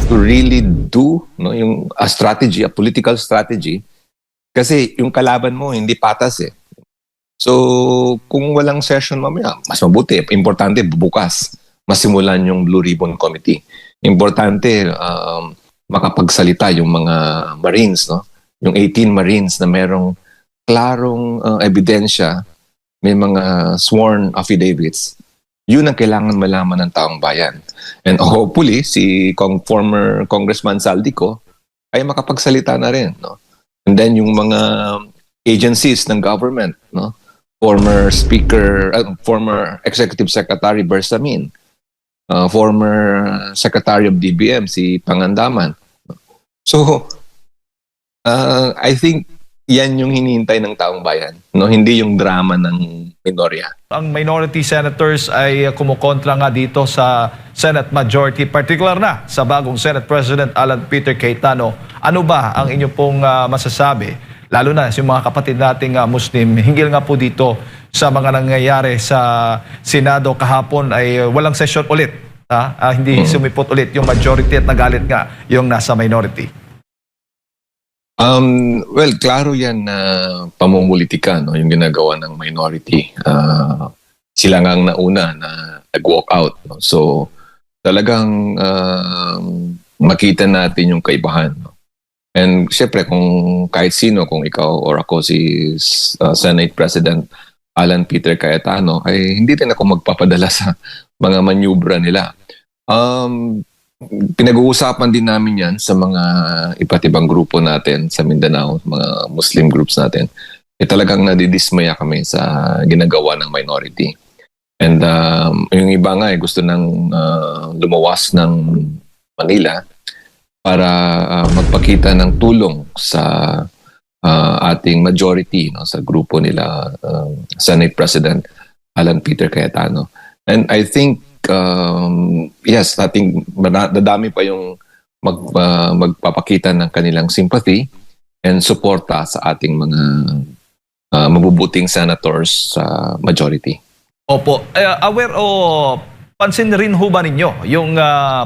really do yung a strategy, a political strategy, kasi yung kalaban mo hindi patas eh. So kung walang session mamaya, mas mabuti, importante bukas masimulan yung Blue Ribbon Committee. Importante makapagsalita yung mga Marines, yung 18 Marines na merong klarong ebidensya, may mga sworn affidavits. Yun ang kailangan malaman ng taong bayan. And hopefully, si former Congressman Saldico ay makapagsalita na rin. And then yung mga agencies ng government, former Speaker, former Executive Secretary Bersamin, former Secretary of DBM, si Pangandaman. So, I think yan yung hinihintay ng taong bayan, hindi yung drama ng minorya. Ang minority senators ay kumukontra nga dito sa Senate majority, particular na sa bagong Senate President Alan Peter Cayetano. Ano ba ang inyo pong masasabi? Lalo na yung mga kapatid nating Muslim, hinggil nga po dito sa mga nangyayari sa Senado kahapon ay walang session ulit. Hindi sumipot ulit yung majority at nagalit nga yung nasa minority. Well, klaro yan na pamumulitika, yung ginagawa ng minority. Sila nga ang nauna na nag-walk out. So, talagang makita natin yung kaibahan. And syempre, kung kahit sino, kung ikaw or ako si Senate President Alan Peter Cayetano, ay hindi rin ako magpapadala sa mga manyubra nila. Pinag-uusapan din namin yan sa mga iba't ibang grupo natin sa Mindanao, mga Muslim groups natin. Talagang nadidismaya kami sa ginagawa ng minority. And yung iba nga gusto nang lumawas ng Manila para magpakita ng tulong sa ating majority, sa grupo nila, Senate President Alan Peter Cayetano. And I think yes, ating dadami pa yung magpapakita ng kanilang sympathy and suporta sa ating mga mabubuting senators sa majority. Opo. Aware o pansin rin ho ba ninyo yung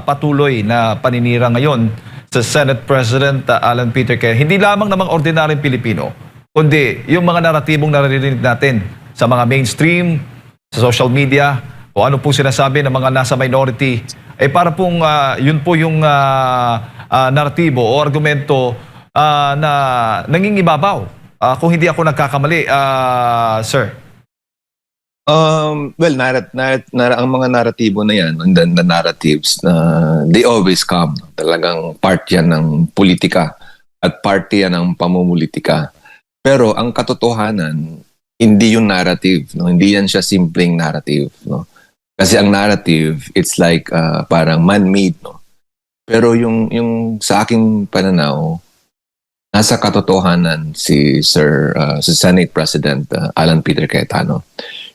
patuloy na paninira ngayon sa Senate President Alan Peter Cayetano? Hindi lamang namang ordinaryong Pilipino, kundi yung mga naratibong naririnig natin sa mga mainstream, sa social media, o ano po sinasabi ng mga nasa minority, para pong yun po yung naratibo o argumento na nangingibabaw. Kung hindi ako nagkakamali, sir. Well, ang mga naratibo na yan, and then the narratives, they always come. Talagang part yan ng politika at part yan ng pamumulitika. Pero ang katotohanan, hindi yung narrative. Hindi yan siya simpleng narrative. Kasi ang narrative, it's like parang man-made. Pero yung sa aking pananaw, nasa katotohanan si Senate President Alan Peter Cayetano.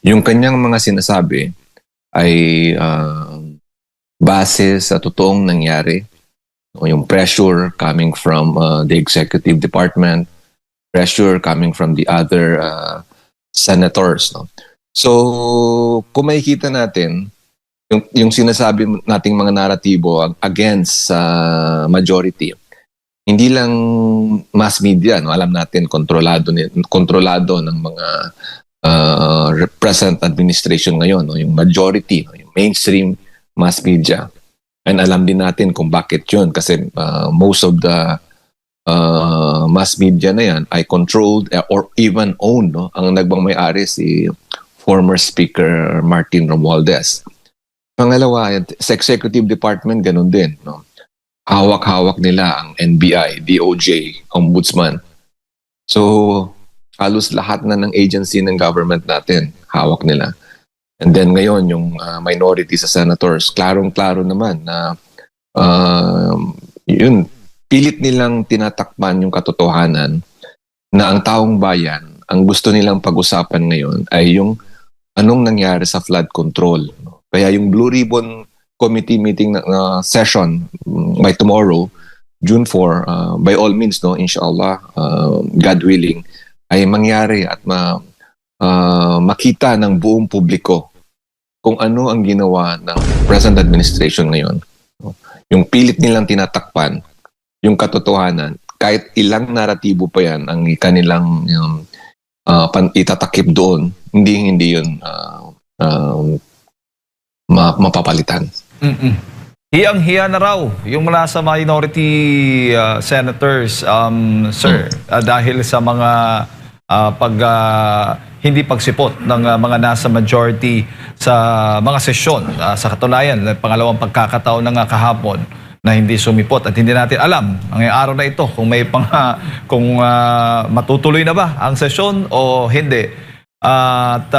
Yung kanyang mga sinasabi ay base sa totoong nangyari. Yung pressure coming from the executive department, pressure coming from the other senators. So, kung makikita natin, yung sinasabi nating mga naratibo against majority, hindi lang mass media, alam natin, kontrolado ng mga present administration ngayon, yung majority, yung mainstream mass media. And alam din natin kung bakit yun, kasi most of the mass media na yan ay controlled or even owned. Ang nagbang-may-ari si former Speaker Martin Romualdez. Pangalawa, sa executive department, ganun din. Hawak-hawak nila ang NBI, DOJ, Ombudsman. So, halos lahat na ng agency ng government natin, hawak nila. And then ngayon, yung minority sa senators, klarong-klaro naman na yun, pilit nilang tinatakpan yung katotohanan na ang taong bayan, ang gusto nilang pag-usapan ngayon ay yung anong nangyari sa flood control. Kaya yung Blue Ribbon Committee meeting session by tomorrow, June 4, by all means, inshallah, God willing, ay mangyari at makita ng buong publiko kung ano ang ginawa ng present administration ngayon. Yung pilit nilang tinatakpan yung katotohanan, kahit ilang naratibo pa yan ang kanilang itatakip doon, hindi yun mapapalitan. Hiyang-hiya na raw yung mula sa minority senators, sir, dahil sa mga hindi pagsipot ng mga nasa majority sa mga sesyon. Sa katunayan, pangalawang pagkakataon na nga kahapon na hindi sumipot at hindi natin alam ang araw na ito kung kung matutuloy na ba ang sesyon o hindi. At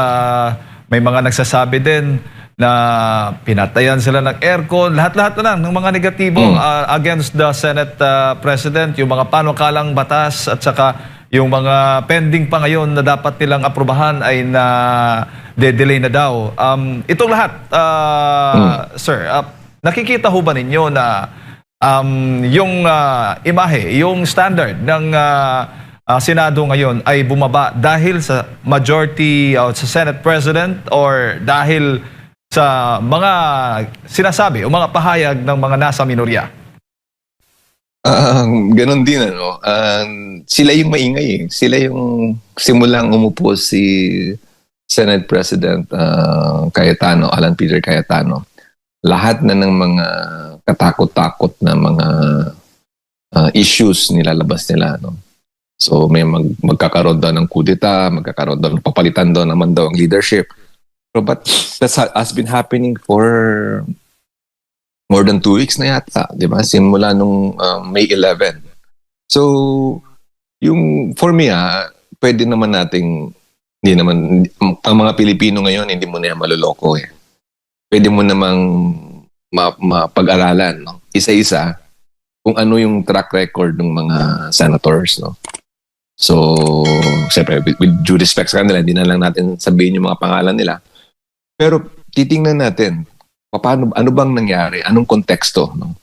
may mga nagsasabi din na pinatayan sila ng aircon, lahat-lahat na lang ng mga negatibo against the Senate President, yung mga panukalang batas at saka yung mga pending pa ngayon na dapat nilang aprubahan ay na-delay na daw. Itong lahat, sir, nakikita ho ba ninyo na yung imahe, yung standard ng Senado ngayon ay bumaba dahil sa majority sa Senate President or dahil sa mga sinasabi o mga pahayag ng mga nasa minorya? Ganon din, ano. Sila yung maingay eh. Sila yung simulang umupo si Senate President Cayetano, Alan Peter Cayetano. Lahat na ng mga katakot-takot na mga issues nilalabas nila, no? So may magkakaroon daw ng kudeta, magkakaroon daw ng papalitan daw naman daw ang leadership. But that has been happening for more than 2 weeks na yata, di ba? Simula nung May 11. So, for me, pwede naman nating, ang mga Pilipino ngayon, hindi mo na yan maluloko eh. Pwede mo namang mapag-aralan, no? Isa-isa, kung ano yung track record ng mga senators, no? So, siyempre, with due respect sa kanila, hindi na lang natin sabihin yung mga pangalan nila. Pero titingnan natin, ano bang nangyari? Anong konteksto? No?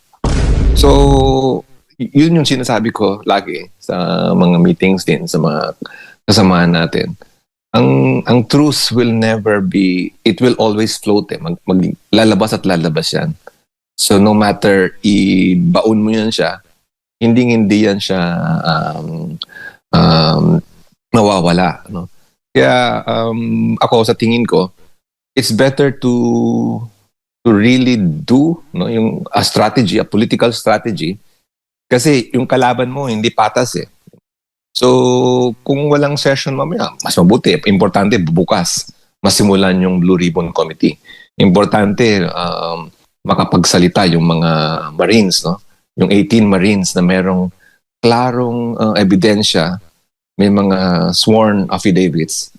So, yun yung sinasabi ko lagi sa mga meetings din, sa mga kasamahan natin. Ang truth will never be, it will always float eh. Lalabas at lalabas yan. So, no matter ibaon mo yan siya, hindi yan siya mawawala. No? Kaya ako sa tingin ko, it's better to really do, no, yung strategy, a political strategy, kasi yung kalaban mo hindi patas eh. So kung walang session mamaya, mas mabuti, importante bukas masimulan yung Blue Ribbon Committee. Importante makapagsalita yung mga Marines, no, yung 18 Marines na merong klarong ebidensya, may mga sworn affidavits.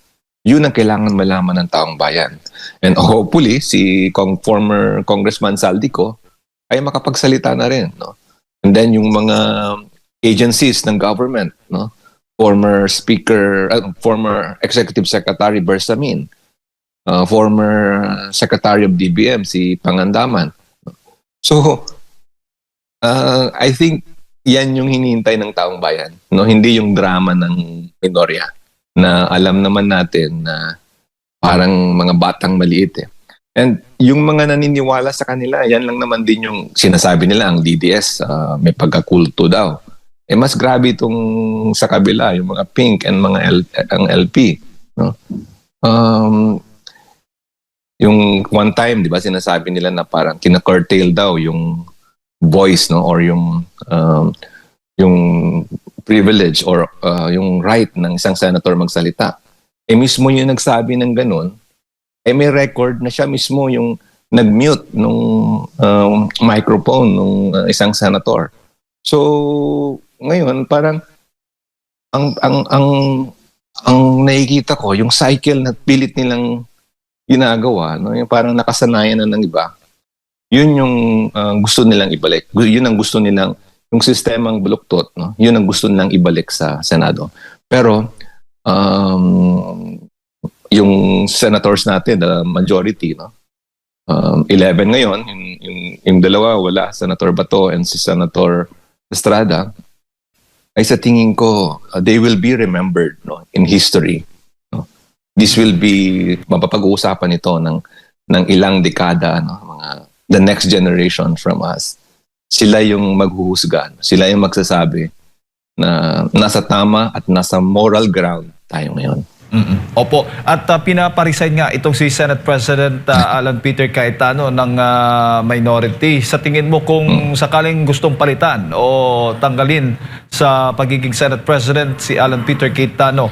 Yun ang kailangan malaman ng taong bayan. And hopefully, si former Congressman Saldico ay makapagsalita na rin. No? And then yung mga agencies ng government, no? Former Executive Secretary Bersamin, former Secretary of DBM, si Pangandaman. So, I think yan yung hinihintay ng taong bayan. No? Hindi yung drama ng minorya na alam naman natin na parang mga batang maliit eh. And yung mga naniniwala sa kanila, yan lang naman din yung sinasabi nila, ang DDS, may pagkakulto daw. Eh mas grabe itong sa kabila, yung mga pink and mga ang LP. No? Yung one time, di ba, sinasabi nila na parang kina-curtail daw yung voice, no, or yung privilege or yung right ng isang senator magsalita. Eh mismo yung nagsabi ng ganun, eh may record na siya mismo yung nag-mute nung microphone nung isang senator. So ngayon parang ang nakikita ko yung cycle na pilit nilang ginagawa, no, yung parang nakasanayan na ng iba. Yun yung gusto nilang ibalik. Yun ang gusto nilang yung sistemang baluktot, no? Yun ang gusto nilang ibalik sa Senado. Pero yung senators natin, the majority, no? 11 ngayon, yung dalawa wala, Senator Bato and si Senator Estrada, ay sa tingin ko, they will be remembered, no, in history. No? This will be, mapapag-uusapan ito ng ilang dekada, no? The next generation from us. sila yung maghuhusga. Sila yung magsasabi na nasa tama at nasa moral ground tayo ngayon. Opo. At pinaparesign nga itong si Senate President Alan Peter Cayetano ng minority. Sa tingin mo kung sakaling gustong palitan o tanggalin sa pagiging Senate President si Alan Peter Cayetano,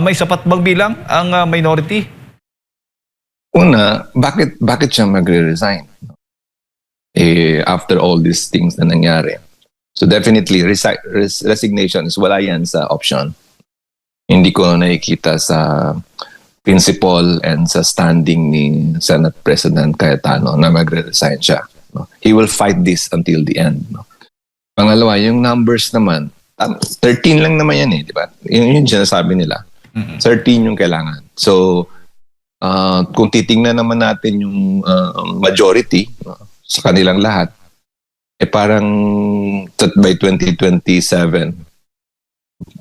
may sapat bang bilang ang minority? Una, bakit siya magre-resign? After all these things na nangyari. So definitely, resignation is wala yan sa option. Hindi ko nakikita sa principle and sa standing ni Senate President Cayetano na magre-resign siya. No? He will fight this until the end. No? Pangalawa, yung numbers naman, 13 lang naman yan di ba? Yun sinasabi nila. 13 yung kailangan. So, kung titingnan naman natin yung majority sa kanilang lahat, parang by 2027,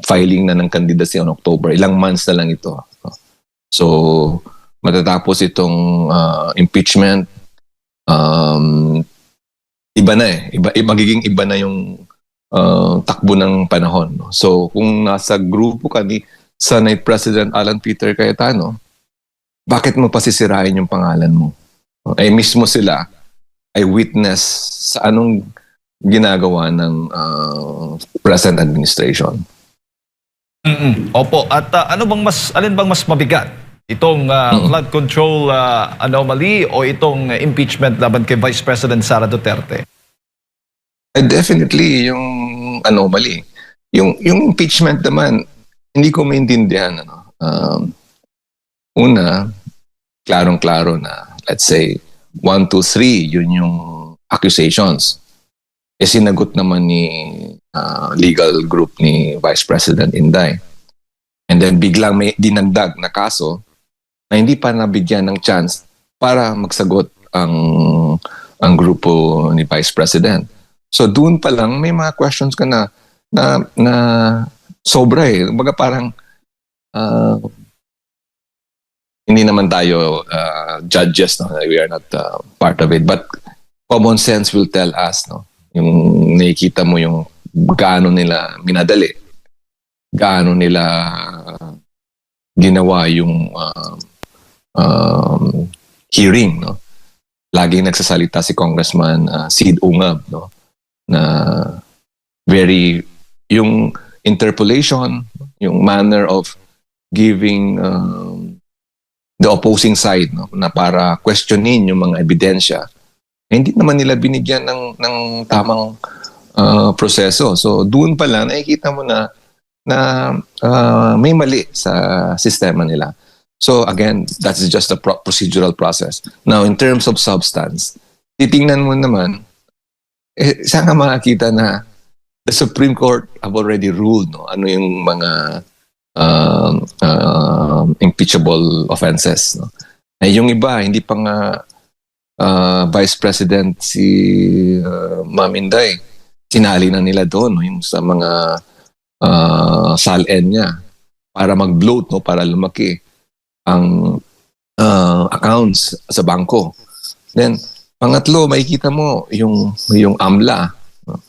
filing na ng candidacy on October. Ilang months na lang ito. So, matatapos itong impeachment, iba na magiging iba na yung takbo ng panahon. No? So, kung nasa grupo ka ni Senate President Alan Peter Cayetano, bakit mo pasisirain yung pangalan mo? Ay mismo sila ay witness sa anong ginagawa ng present administration. Opo. At alin bang mas mabigat? Itong flood control anomaly o itong impeachment laban kay Vice President Sara Duterte? Definitely yung anomaly. Yung impeachment naman, hindi ko maintindihan. Una, klarong-klaro na, let's say, 1, 2, 3, yun yung accusations. Sinagot naman ni legal group ni Vice President Inday. And then biglang may dinagdag na kaso na hindi pa nabigyan ng chance para magsagot ang grupo ni Vice President. So doon pa lang may mga questions ka na sobra Kumbaga parang hindi naman tayo judges, no? We are not part of it, but common sense will tell us, no? Yung nakikita mo yung gaano nila minadali, gaano nila ginawa yung hearing, no? Laging nagsasalita si Congressman Sid Ungab, no? Na yung interpolation, yung manner of giving the opposing side, no? Na para questionin yung mga ebidensya, hindi naman nila binigyan ng tamang proseso. So doon pa lang nakikita mo na may mali sa sistema nila. So again, that's just a procedural process. Now in terms of substance, titingnan mo naman, saan ka makakita na the Supreme Court have already ruled, no? Ano yung mga impeachable offenses, no? Yung iba, hindi pa nga Vice President si Ma'am Inday, sinali na nila doon, no? Yung sa mga SALN niya para mag-bloat, no? Para lumaki ang accounts sa bangko. Then, pangatlo, makikita mo yung AMLA. No?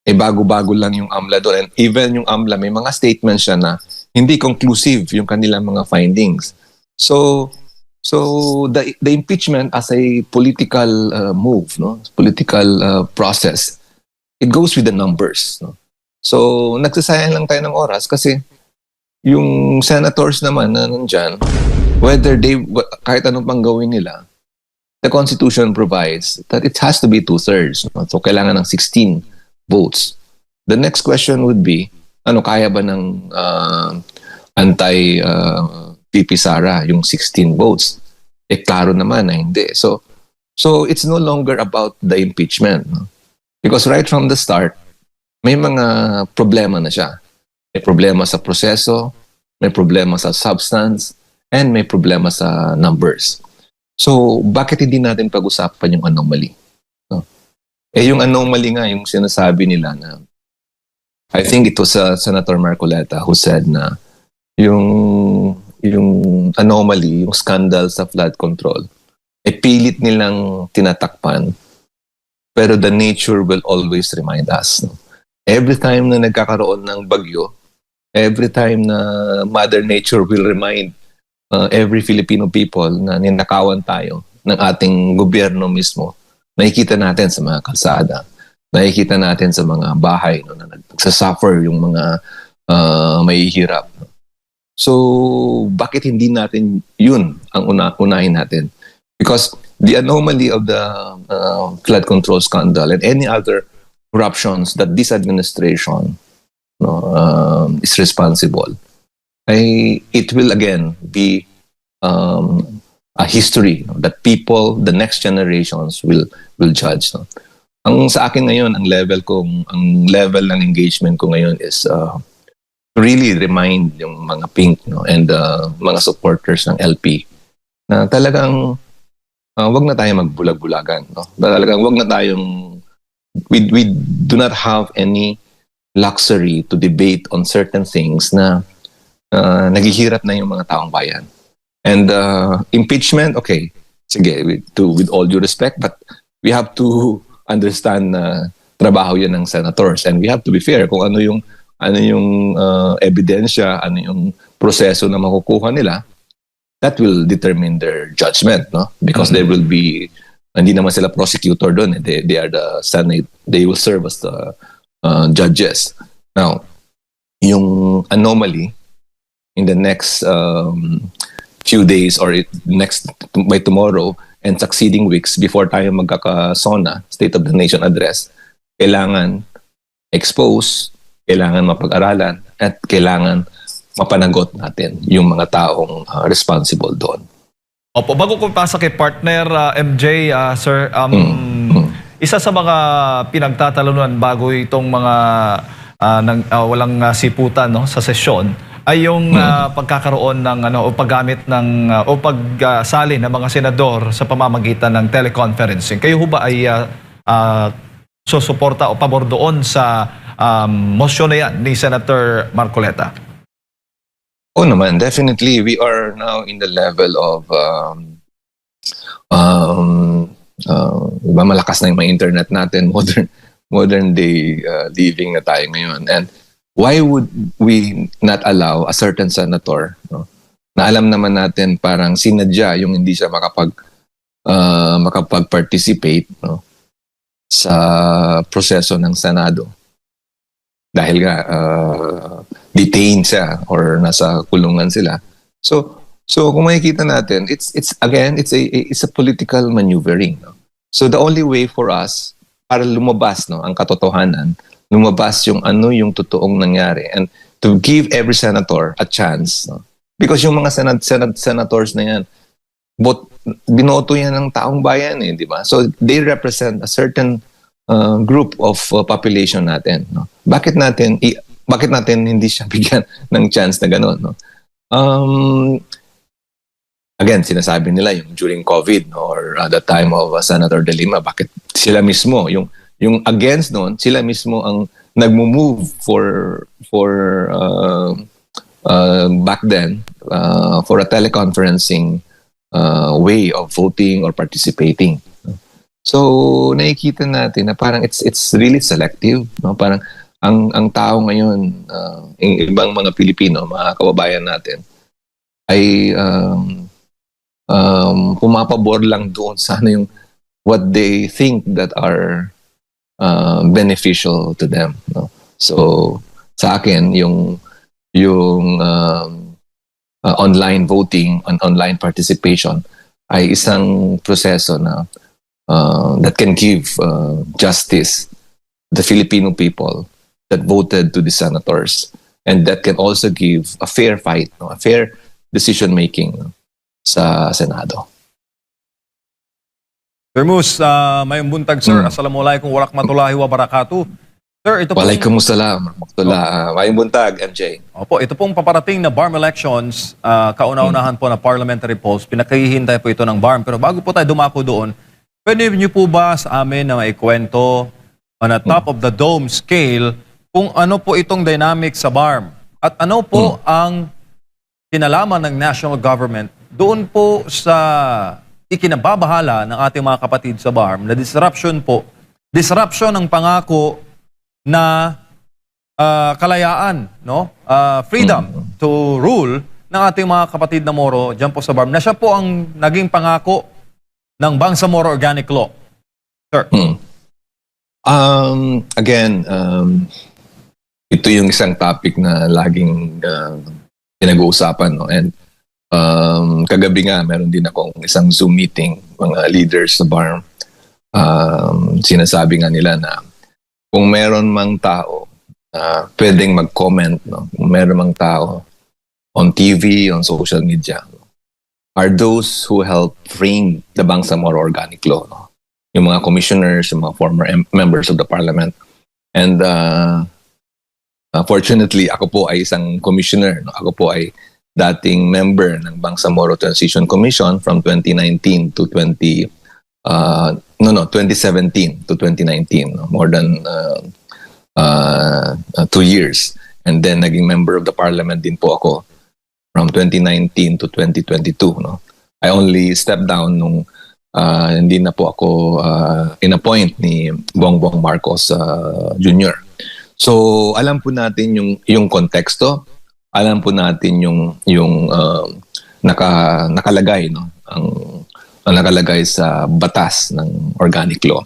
Bago-bago lang yung AMLA doon. And even yung AMLA, may mga statements siya na hindi conclusive yung kanilang mga findings. So the impeachment as a political move, no, political process, it goes with the numbers. No? So nagsasayang lang tayo ng oras kasi yung senators naman na nandyan, kahit anong pang gawin nila, the Constitution provides that it has to be 2/3. No? So kailangan ng 16 votes. The next question would be, kaya ba ng anti-VP Sara yung 16 votes? Klaro naman na hindi. So it's no longer about the impeachment. No? Because right from the start, may mga problema na siya. May problema sa proseso, may problema sa substance, and may problema sa numbers. So bakit hindi natin pag-usapan yung anomaly? No? Yung anomaly nga, yung sinasabi nila na I think it was Senator Marcoleta who said na yung anomaly, yung scandal sa flood control, pilit nilang tinatakpan. pero the nature will always remind us. No? Every time na nagkakaroon ng bagyo, every time na Mother Nature will remind every Filipino people na ninakawan tayo ng ating gobyerno mismo, nakikita natin sa mga kalsada, nakikita natin sa mga bahay no, na nagsasuffer yung mga mahihirap. No? So, bakit hindi natin yun ang unahin natin? Because the anomaly of the flood control scandal and any other corruptions that this administration is responsible, it will again be a history that people, the next generations will judge. No? Ang sa akin ngayon, ang level ng engagement ko ngayon is really remind yung mga pink and mga supporters ng LP na talagang wag na tayong magbulag-bulagan. No? Talagang wag na tayong we do not have any luxury to debate on certain things na naghihirap na yung mga taong bayan. And impeachment, okay, sige, with all due respect, but we have to understand na trabaho yan ng senators and we have to be fair kung ano yung ebidensya, ano yung proseso na makukuha nila, that will determine their judgment, no? Because they will be, hindi naman sila prosecutor doon, they are the Senate, they will serve as the judges. Now, yung anomaly in the next few days or by tomorrow and succeeding weeks before tayo magkakasona, State of the Nation address, kailangan expose, kailangan mapag-aralan, at kailangan mapanagot natin yung mga taong responsible doon. Opo, bago ko pasa kay partner MJ, sir, isa sa mga pinagtatalunan bago itong mga walang siputan sa sesyon ay yung pagkakaroon ng o paggamit ng o pagsali ng mga senador sa pamamagitan ng teleconferencing. Kayo ho ba ay susuporta o pabor doon sa motion na yan ni Senator Marcoleta? Oh naman, definitely we are now in the level of malakas na yung mga internet natin, modern day living na tayo ngayon. And why would we not allow a certain senator, no, na alam naman natin parang sinadya yung hindi siya makapag-participate, no, sa proseso ng Senado dahil nga detained siya or nasa kulungan sila. So kung makikita natin, it's a political maneuvering. No? So the only way for us para lumabas ang katotohanan, lumabas yung totoong nangyari, and to give every senator a chance. No? Because yung mga senators na yan, binoto yan ng taong bayan, di ba? So they represent a certain group of population natin. No? Bakit natin hindi siya bigyan ng chance na gano'n? No? Again, sinasabi nila yung during COVID, no, or at the time of Senator De Lima, bakit sila mismo, yung against noon, sila mismo ang nagmo-move for back then for a teleconferencing way of voting or participating. So nakikita natin na parang it's really selective, no? Parang ang tao ngayon, ibang mga Pilipino, mga kababayan natin, ay pumapabor lang doon sa yung what they think that are beneficial to them. No? So sa akin, yung online voting and online participation ay isang proseso na that can give justice to the Filipino people that voted to the senators, and that can also give a fair fight, no? A fair decision making, no? Sa Senado. Sir Mus, mayong buntag sir. Assalamualaikum warahmatullahi wabarakatuh. Sir, ito pong... Waalaikumsalam warahmatullahi. Mayong buntag, MJ. Opo, ito pong paparating na BARM elections, kauna-unahan po na parliamentary polls, pinakahihintay po ito ng BARM. Pero bago po tayo dumako doon, pwede niyo po ba sa amin na maikwento on a top of the dome scale kung ano po itong dynamic sa BARM? At ano po ang kinalaman ng national government doon po sa ikinababahala ng ating mga kapatid sa BARM na disruption po disruption ng pangako na kalayaan, no? Freedom to rule ng ating mga kapatid na Moro dyan po sa BARM, na siya po ang naging pangako ng Bangsamoro Organic Law. Sir. Again, ito yung isang topic na laging pinag-uusapan, no? And kagabi nga, meron din akong isang Zoom meeting, mga leaders sa BARM. Sinasabi nga nila na kung meron mang tao na pwedeng mag-comment, no? Kung meron mang tao on TV, on social media, no? Are those who help frame the Bangsamoro Organic Law, no? Yung mga commissioners, yung mga former members of the parliament. And fortunately, ako po ay isang commissioner, no? Ako po ay dating member ng Bangsamoro Transition Commission from 2019 to 2017 to 2019, no? More than 2 years. And then naging member of the parliament din po ako from 2019 to 2022, no? I only stepped down nung hindi na po ako in-appoint ni Bongbong Marcos Jr. So alam po natin yung konteksto, alam po natin yung nakalagay, no? Ang nakalagay sa batas ng organic law.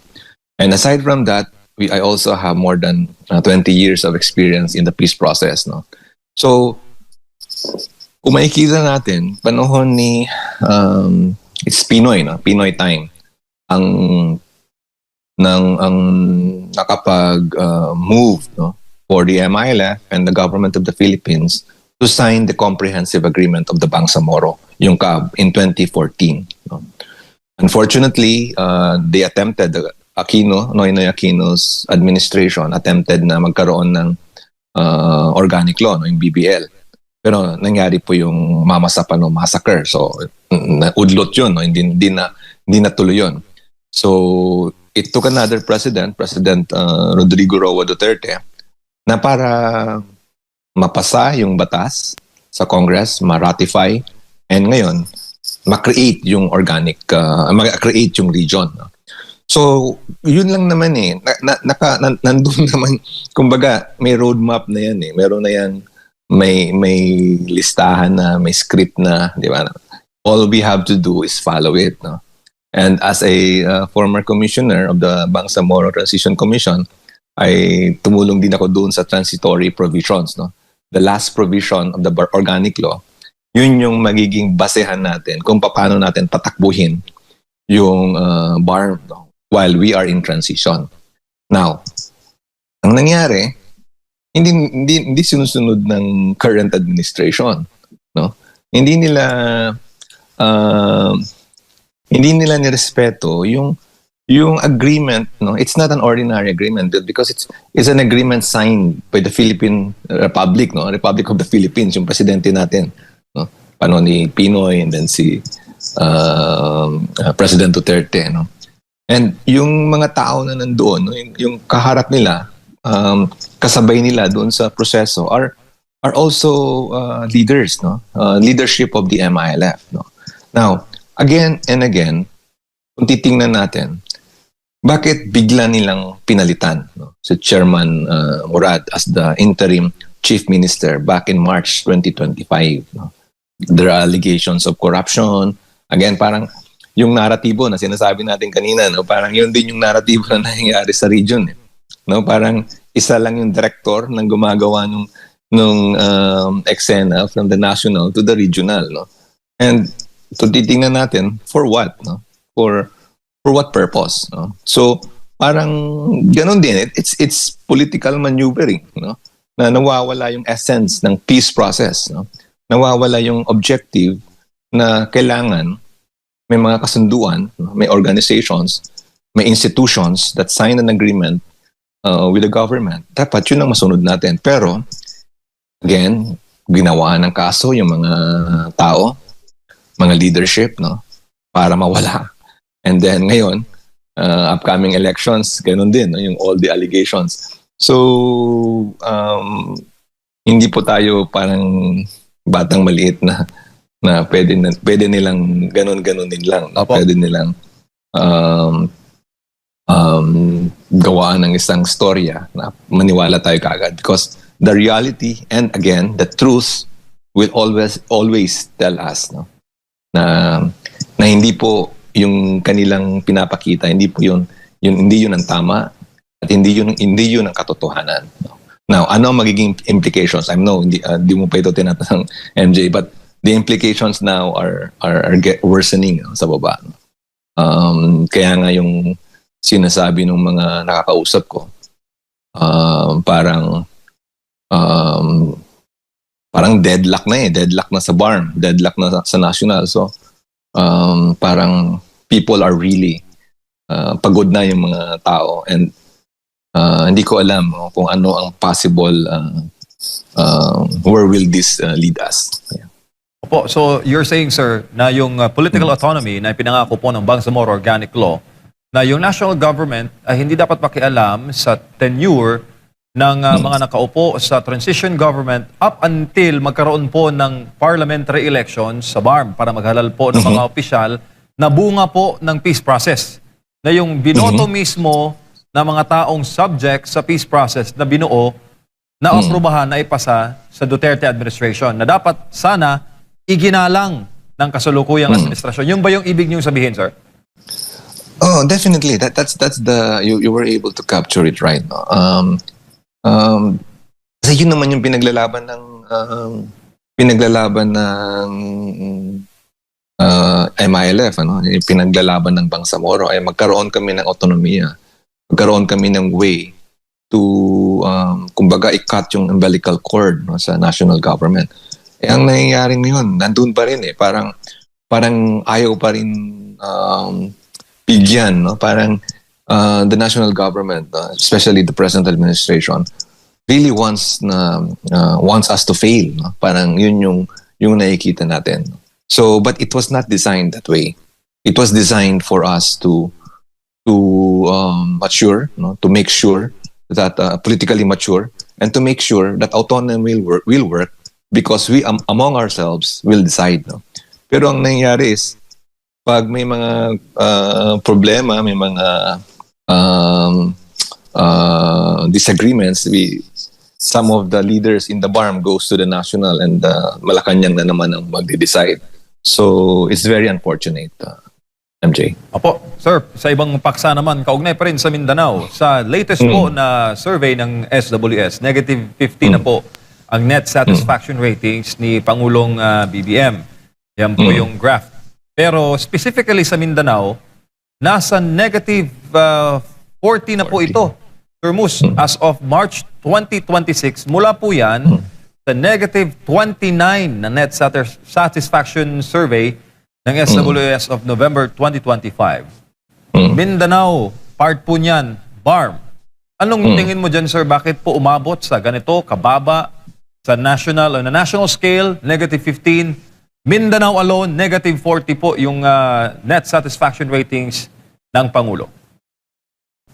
And aside from that, I also have more than 20 years of experience in the peace process, no? So kung makikita natin, panahon ni it's Pinoy, no? Pinoy time ang nakapag move, no, for the MILF and the government of the Philippines to sign the comprehensive agreement of the Bangsamoro, yung CAB, in 2014, no? Unfortunately, they attempted, Noynoy Aquino's administration attempted na magkaroon ng organic law, no, yung BBL. Pero nangyari po yung Mama Sapano massacre. So, udlot yun, no? Hindi na tuloy yun. So, it took another president, President Rodrigo Roa Duterte, na para mapasa yung batas sa Congress, ma-ratify, and ngayon, ma-create yung organic, ma-create yung region, no? So, yun lang naman eh. Nandun naman, kumbaga, may roadmap na yan eh. Meron na yan, may listahan na, may script na, di ba? All we have to do is follow it, no? And as a former commissioner of the Bangsamoro Transition Commission, ay tumulong din ako doon sa transitory provisions, no? The last provision of the organic law, yun yung magiging basehan natin kung paano natin patakbuhin yung BARM, no, while we are in transition. Now, ang nangyari, hindi sinusunod ng current administration, no? Hindi nila nirespeto yung agreement, no? It's not an ordinary agreement because it's an agreement signed by the Philippine Republic, no? Republic of the Philippines, yung presidente natin, no? Paano ni Pinoy and then si President Duterte, no? And yung mga tao na nandoon, no? Yung kaharap nila, kasabay nila doon sa proseso are also leaders, no? Leadership of the MILF, no? Now, again and again, kung titingnan natin, bakit bigla nilang pinalitan, no, si Chairman Murad as the interim chief minister back in March 2025, no? There are allegations of corruption. Again, parang yung naratibo na sinasabi natin kanina, no, parang yun din yung naratibo na nangyayari sa region, eh. No, parang isa lang yung director ng gumagawa nung eksena from the national to the regional, no? And so titingnan natin for what, no? For what purpose, no? So parang ganun din, it's political maneuvering, no? Na nawawala yung essence ng peace process, no? Nawawala yung objective na kailangan may mga kasunduan, no? May organizations, may institutions that sign an agreement with the government. Dapat yun ang masunod natin. Pero, again, ginawa ng kaso yung mga tao, mga leadership, no, para mawala. And then ngayon, upcoming elections, ganun din, no, yung all the allegations. So, hindi po tayo parang batang maliit na pwede nilang ganun-ganunin lang. No? Pwede nilang gawaan ng isang storya na maniwala tayo kaagad, because the reality and again the truth will always tell us, no, na hindi po yung kanilang pinapakita, hindi po hindi yun ang tama, at hindi yun ang katotohanan, no? Now, ano ang magiging implications? I know hindi mo pa ito tinatanong, MJ, but the implications now are worsening, no, sa baba, no? Kaya nga yung sinasabi ng mga nakakausap ko, parang deadlock na sa BARM, deadlock na sa national. So parang people are really pagod na yung mga tao, and hindi ko alam kung ano ang possible, where will this lead us. Yeah. Opo, so you're saying, sir, na yung political autonomy na pinangako po ng Bangsamoro Organic Law, na yung national government ay hindi dapat pakialam sa tenure ng mga nakaupo sa transition government up until magkaroon po ng parliamentary elections sa BARM para maghalal po ng mga opisyal na bunga po ng peace process. Na yung binoto mismo na mga taong subject sa peace process na binuo, na aprubahan, na ipasa sa Duterte administration, na dapat sana iginalang ng kasalukuyang administrasyon. Yung ba yung ibig niyong sabihin, sir? Oh, definitely. That's the you were able to capture it right, no. Kasi yun naman yung pinaglalaban ng MILF, ano, yung pinaglalaban ng Bangsamoro ay magkaroon kami ng autonomiya, magkaroon kami ng way to kumbaga i-cut yung umbilical cord, no, sa national government. Ang nangyayari ngayon, nandun pa rin parang ayaw pa rin bigyan, no? Parang the national government, especially the present administration, really wants us to fail, no? Parang yun yung nakikita natin. So, but it was not designed that way. It was designed for us to mature, no? To make sure that politically mature, and to make sure that autonomy will work, because we among ourselves will decide, no? Pero ang nangyayari is, pag may mga problema, may mga disagreements, some of the leaders in the BARM goes to the national, and Malacanang na naman ang magde-decide. So it's very unfortunate, MJ. Opo, sir, sa ibang paksa naman, kaugnay pa rin sa Mindanao, sa latest po na survey ng SWS, negative 15 na po ang net satisfaction ratings ni Pangulong BBM. Yan po yung graph. Pero specifically sa Mindanao, nasa negative 40 na po ito. Termus, as of March 2026, mula po yan sa negative 29 na net satisfaction survey ng SWS of November 2025. Mindanao, part po niyan, BARM. Anong tingin mo dyan, sir? Bakit po umabot sa ganito, kababa, sa national, on a national scale, negative 15, Mindanao alone, negative 40 po yung net satisfaction ratings ng Pangulo?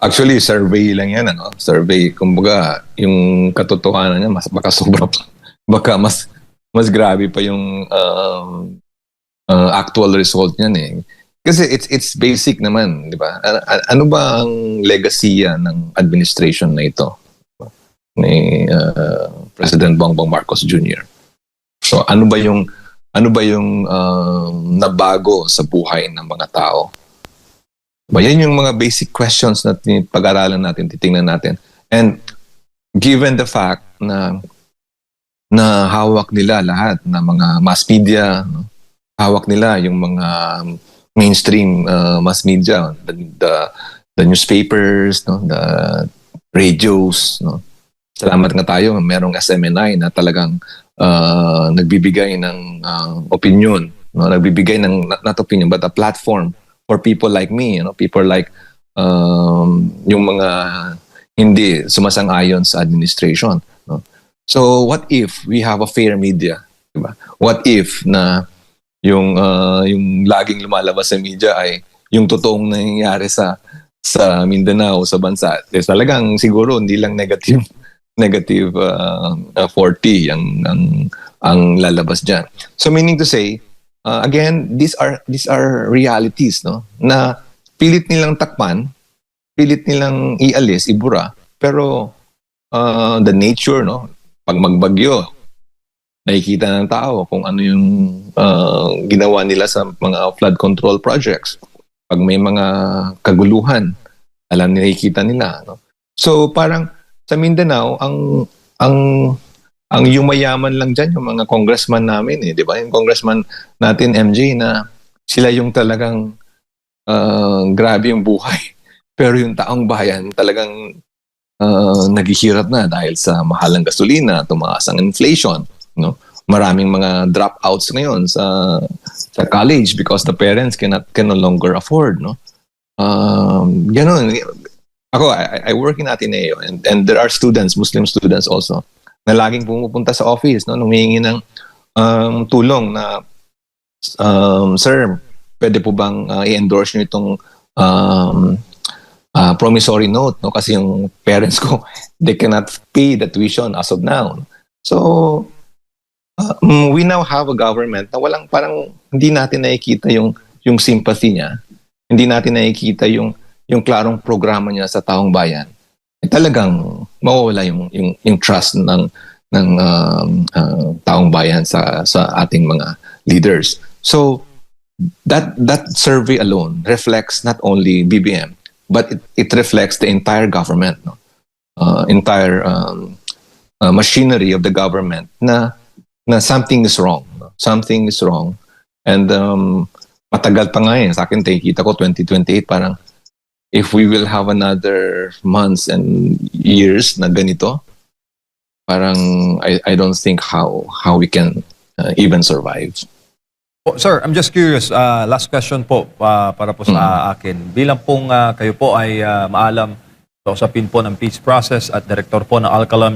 Actually, survey lang yan, ano? Survey, kumbaga, yung katotohanan niya, baka sobra pa. Baka mas grabe pa yung actual result niyan, eh. Kasi it's basic naman, di ba? Ano ba ang legacy ng administration na ito ni President Bongbong Marcos Jr.? So ano ba yung nabago sa buhay ng mga tao? Yan yung mga basic questions na pag-aralan natin, titingnan natin. And given the fact na hawak nila lahat ng mga mass media, no? Hawak nila yung mga mainstream mass media, the newspapers, no? The radios, no? Salamat nga tayo, merong SMNI na talagang nagbibigay ng opinion, no? Nagbibigay ng not opinion but a platform for people like me, you know, people like yung mga hindi sumasang-ayon sa administration, no? So what if we have a fair media, diba? What if na yung laging lumalabas sa media ay yung totoong nangyayari sa Mindanao, sa bansa? Talagang siguro hindi lang negative 40 ang lalabas diyan. So meaning to say, again, these are realities, no, na pilit nilang takpan pilit nilang ialis, ibura. Pero the nature, no? Pag magbagyo, nakikita ng tao kung ano yung ginawa nila sa mga flood control projects. Pag may mga kaguluhan, alam nila, nakikita nila. No? So parang sa Mindanao, ang yumayaman lang dyan yung mga congressman namin, di ba? Yung congressman natin, MJ, na sila yung talagang grabe yung buhay. Pero yung taong bayan talagang naghihirap na dahil sa mahalang gasolina, tumaas ang inflation. No? Maraming mga dropouts ngayon sa college because the parents can no longer afford. No? Ganun. Ako, I work in Ateneo and there are students, Muslim students also, na laging pumupunta sa office, no, humihingi ng tulong na, sir, pwede po bang i-endorse nyo itong promissory note, no? Kasi yung parents ko, they cannot pay the tuition as of now. So, we now have a government na parang hindi natin nakikita yung sympathy niya, hindi natin nakikita yung klarong programa niya sa taong bayan. Talagang mawawala yung trust ng taong bayan sa ating mga leaders. So that survey alone reflects not only BBM but it reflects the entire government, no? Entire machinery of the government na something is wrong, no? Something is wrong. And matagal pa nga sa akin kita ko 2028 parang if we will have another months and years na ganito, parang I don't think how we can even survive. Oh, sir, I'm just curious. Last question po para po sa akin. Bilang pong kayo po ay maalam sa usapin po ng peace process at director po ng Alcalam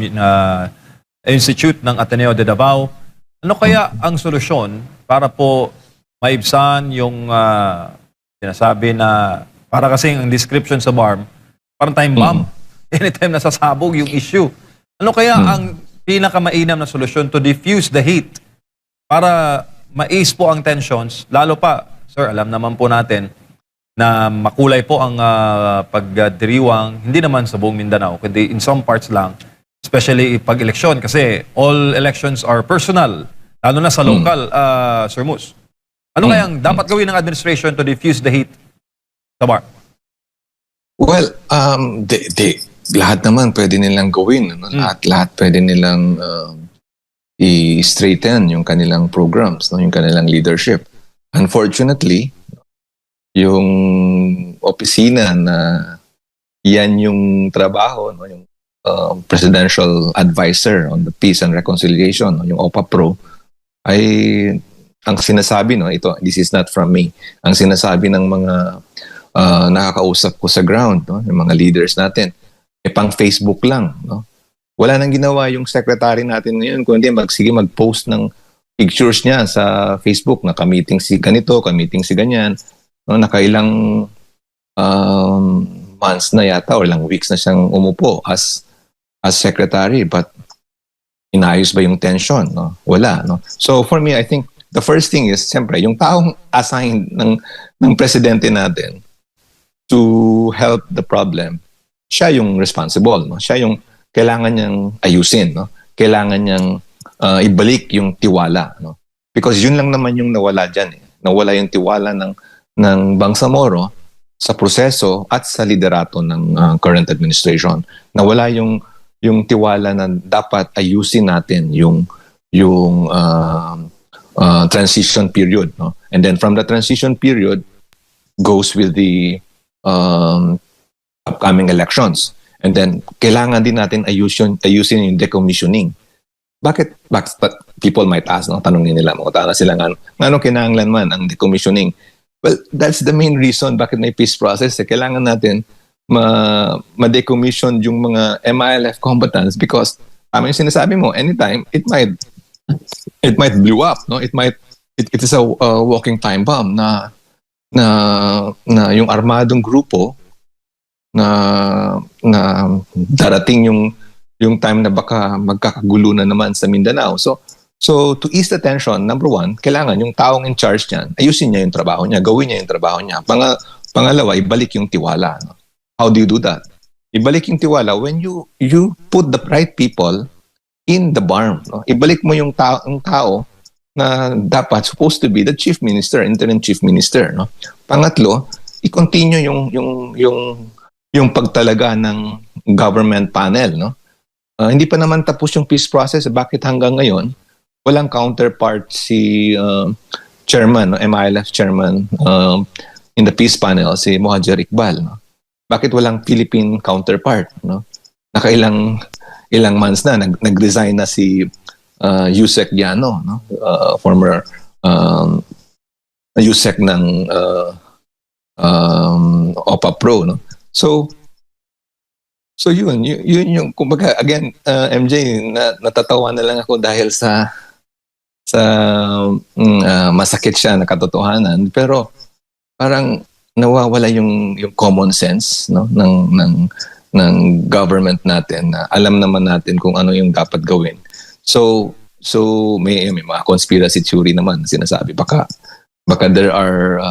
Institute ng Ateneo de Davao, ano kaya ang solusyon para po maibsan yung sinasabi na para kasing ang description sa BARM, parang time bomb. Anytime nasasabog yung issue. Ano kaya ang pinakamainam na solusyon to diffuse the heat para ma-ease po ang tensions? Lalo pa, sir, alam naman po natin na makulay po ang pagdiriwang, hindi naman sa buong Mindanao, kundi in some parts lang, especially pag-eleksyon. Kasi all elections are personal, lalo na sa local, Sir Mus. Ano kaya ang dapat gawin ng administration to diffuse the heat sa BARM? Well, lahat naman pwede nilang gawin. No? Lahat pwede nilang i-straighten yung kanilang programs, no? Yung kanilang leadership. Unfortunately, yung opisina na yan yung trabaho, no? Yung Presidential Advisor on the Peace and Reconciliation, no? Yung OPA-PRO, ay ang sinasabi, no, this is not from me, ang sinasabi ng mga nakakausap ko sa ground, no, yung mga leaders natin, pang Facebook lang, no. Wala nang ginawa yung secretary natin ngayon, kundi mag-post ng pictures niya sa Facebook na ka-meeting si ganito, ka-meeting si ganyan, no, nakailang months na yata or ilang weeks na siyang umupo as secretary, but inayos ba yung tension, no? Wala, no. So for me, I think the first thing is, siyempre, yung taong assigned ng presidente natin to help the problem, siya yung responsible, no? Siya yung kailangan niyang ayusin, no? Kailangan niyang ibalik yung tiwala, no? Because yun lang naman yung nawala dyan, eh. Nawala yung tiwala ng Bangsamoro sa proseso at sa liderato ng current administration. Nawala yung tiwala na dapat ayusin natin yung transition period, no? And then from the transition period goes with the upcoming elections. And then kailangan din natin ayusin yung decommissioning. Bakit people might ask, no? Tanongin nila, mga sila ngano kinahanglan man ang decommissioning? Well, that's the main reason bakit may peace process. Kailangan natin ma-decommission yung mga MILF combatants because yung sinasabi mo, anytime it might blow up, no? It is a walking time bomb na yung armadong grupo na darating yung time na baka magkakagulo na naman sa Mindanao. So to ease the tension, number one, kailangan yung taong in charge niyan, ayusin niya yung trabaho niya, gawin niya yung trabaho niya. Pangalawa, ibalik yung tiwala, no? How do you do that? Ibalik yung tiwala when you put the right people in the BARM. No? Ibalik mo yung tao na dapat supposed to be the chief minister, interim chief minister. No? Pangatlo, i-continue yung pagtalaga ng government panel. No? Hindi pa naman tapos yung peace process. Bakit hanggang ngayon walang counterpart si chairman, no? MILF chairman in the peace panel, si Mohajer Iqbal. No? Bakit walang Philippine counterpart? No? Ilang months na nag-resign na si Yusek Llano, no? Former Yusek ng OPA Pro, no? So yun yung kumbaga again, MJ, natatawa na lang ako dahil sa masakit siya na katotohanan, pero parang nawawala yung common sense, no, ng government natin, na alam naman natin kung ano yung dapat gawin. So may mga conspiracy theory naman sinasabi, baka there are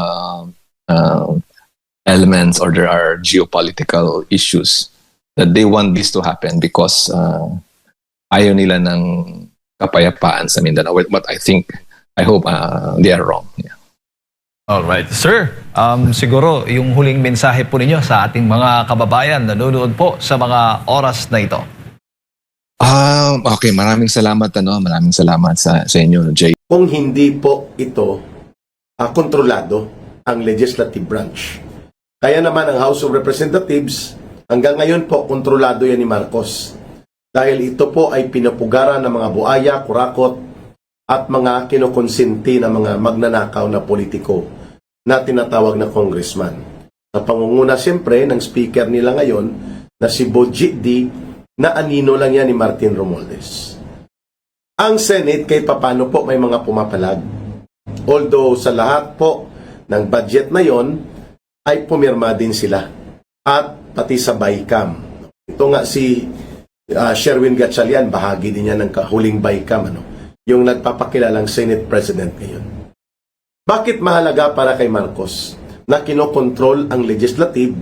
elements or there are geopolitical issues that they want this to happen because ayaw nila ng kapayapaan sa Mindanao. But I hope they are wrong. Yeah. Alright. Sir, siguro yung huling mensahe po ninyo sa ating mga kababayan na nanonood po sa mga oras na ito. Okay, maraming salamat sa inyo, Jay. Kung hindi po ito kontrolado ang legislative branch. Kaya naman ang House of Representatives, hanggang ngayon po kontrolado yan ni Marcos. Dahil ito po ay pinupugaran ng mga buaya, kurakot, at mga kinukonsinti na mga magnanakaw na politiko na tinatawag na congressman. Sa pangunguna siyempre ng speaker nila ngayon na si Boji D, na anino lang yan ni Martin Romualdez. Ang Senate kay papano po may mga pumapalag. Although sa lahat po ng budget na yon ay pumirma din sila. At pati sa BICAM. Ito nga si Sherwin Gatchalian, bahagi din niya ng huling BICAM, yung nagpapakilalang Senate President ngayon. Bakit mahalaga para kay Marcos na kinokontrol ang legislative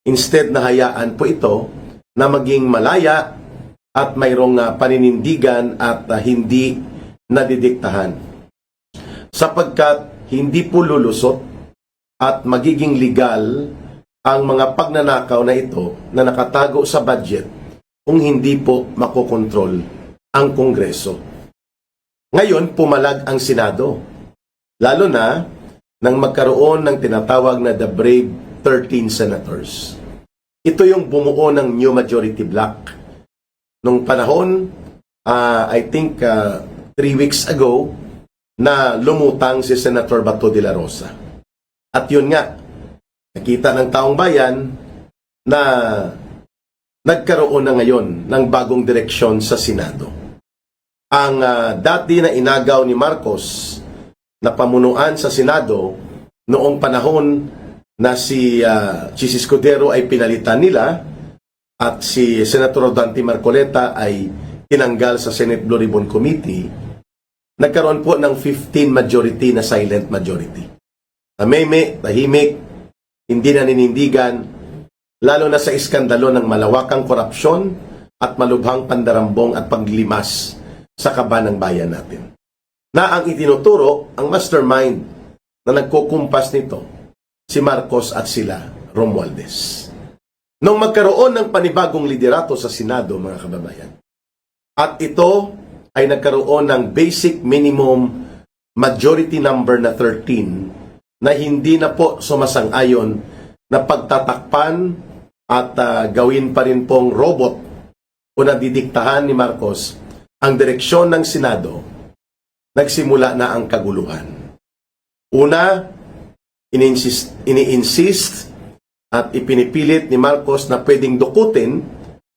instead na hayaan po ito na maging malaya at mayroong paninindigan at hindi nadidiktahan? Sapagkat hindi po lulusot at magiging legal ang mga pagnanakaw na ito na nakatago sa budget kung hindi po makokontrol ang Kongreso. Ngayon, pumalag ang Senado. Lalo na nang magkaroon ng tinatawag na the brave 13 senators. Ito yung bumuo ng new majority block. Nung panahon, I think 3 weeks ago, na lumutang si Senator Bato de la Rosa. At yun nga, nakita ng taong bayan na nagkaroon na ngayon ng bagong direksyon sa Senado. Ang dati na inagaw ni Marcos na pamunuan sa Senado noong panahon na si Chis Escudero ay pinalitan nila at si Senator Rodante Marcoleta ay tinanggal sa Senate Blue Ribbon Committee, nagkaroon po ng 15 majority na silent majority. Tahimik, hindi naninindigan, lalo na sa iskandalo ng malawakang korupsyon at malubhang pandarambong at paglimas sa kaba ng bayan natin. Na ang itinuturo, ang mastermind na nagkukumpas nito, si Marcos at sila, Romualdez. Nung magkaroon ng panibagong liderato sa Senado, mga kababayan, at ito ay nagkaroon ng basic minimum majority number na 13 na hindi na po sumasang-ayon na pagtatakpan at gawin pa rin pong robot o nadidiktahan ni Marcos ang direksyon ng Senado, nagsimula na ang kaguluhan. Una, ini-insist at ipinipilit ni Marcos na pwedeng dukutin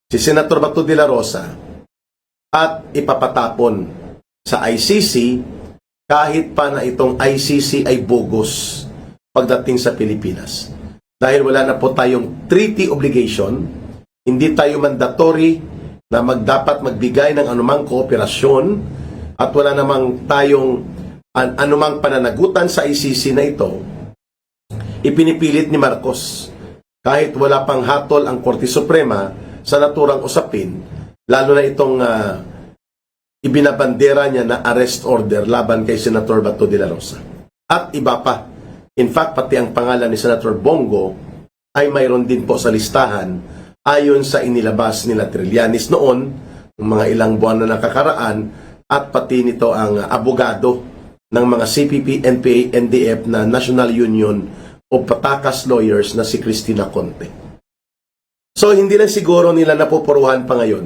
si Senator Bato de la Rosa at ipapatapon sa ICC kahit pa na itong ICC ay bogus pagdating sa Pilipinas. Dahil wala na po tayong treaty obligation, hindi tayo mandatory na dapat magbigay ng anumang kooperasyon at wala namang tayong anumang pananagutan sa ICC na ito, ipinipilit ni Marcos kahit wala pang hatol ang Korte Suprema sa naturang usapin, lalo na itong ibinabandera niya na arrest order laban kay Senator Bato de la Rosa. At iba pa. In fact, pati ang pangalan ni Senator Bongo ay mayroon din po sa listahan ayon sa inilabas nila Trillanes noon, mga ilang buwan na nakakaraan, at pati nito ang abogado ng mga CPP, NPA, NDF na National Union of Patakas Lawyers na si Cristina Conte. So, hindi lang siguro nila napupuruhan pa ngayon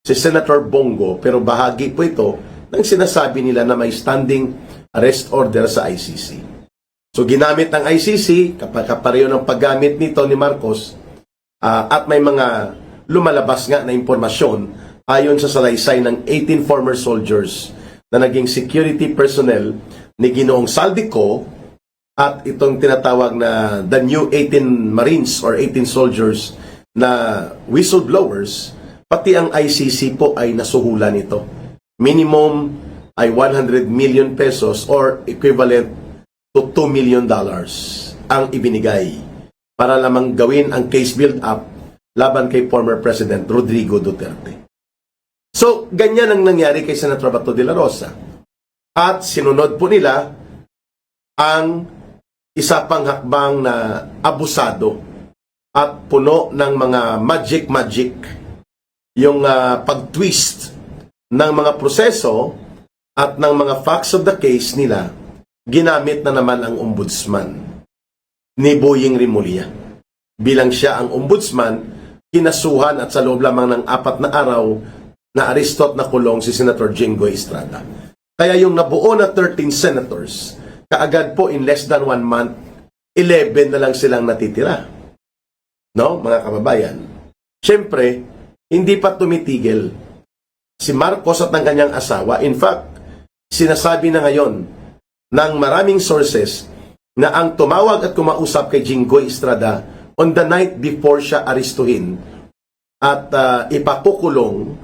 si Senator Bongo, pero bahagi po ito ng sinasabi nila na may standing arrest order sa ICC. So ginamit ng ICC, kapareho ng paggamit nito ni Marcos, at may mga lumalabas nga na impormasyon ayon sa salaysay ng 18 former soldiers na naging security personnel ni Ginoong Saldico at itong tinatawag na the new 18 Marines or 18 soldiers na whistleblowers. Pati ang ICC po ay nasuhulan nito. Minimum ay 100 million pesos or equivalent to $2 million ang ibinigay para lamang gawin ang case build-up laban kay former President Rodrigo Duterte. So, ganyan ang nangyari kay Senator Bato de la Rosa. At sinunod po nila ang isa pang hakbang na abusado at puno ng mga magic yung pag-twist ng mga proseso at ng mga facts of the case nila, ginamit na naman ang ombudsman ni Boying Rimulya. Bilang siya ang ombudsman, kinasuhan at sa loob lamang ng 4 na araw na aresto at nakulong si Senator Jinggoy Estrada. Kaya yung nabuo na 13 senators, kaagad po in less than 1 month, 11 na lang silang natitira. No, mga kababayan? Siyempre, hindi pa tumitigil si Marcos at ng kanyang asawa. In fact, sinasabi na ngayon ng maraming sources na ang tumawag at kumausap kay Jinggoy Estrada on the night before siya arestuhin at ipakukulong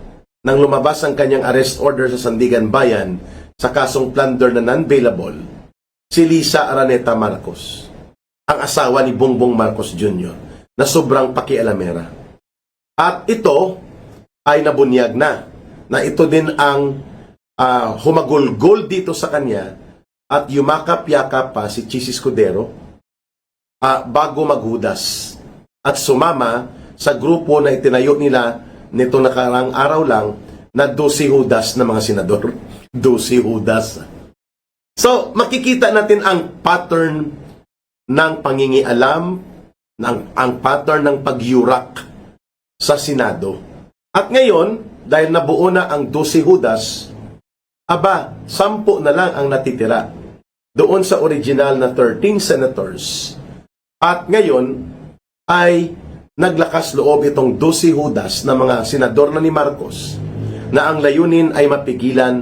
nang lumabas ang kanyang arrest order sa Sandigan Bayan sa kasong plunder na non-bailable, si Lisa Araneta Marcos, ang asawa ni Bongbong Marcos Jr. na sobrang pakialamera. At ito ay nabunyag na ito din ang humagulgol dito sa kanya at yumakap-yakap pa si Chis Escudero bago maghudas at sumama sa grupo na itinayo nila nito nakarang araw lang na 12 hudas na mga senador. 12 hudas. So, makikita natin ang pattern ng pangingialam, ang pattern ng pagyurak sa Senado. At ngayon, dahil nabuo na ang 12 hudas, 10 na lang ang natitira doon sa original na 13 senators. At ngayon, ay naglakas loob itong 12 hudas na mga senador na ni Marcos na ang layunin ay mapigilan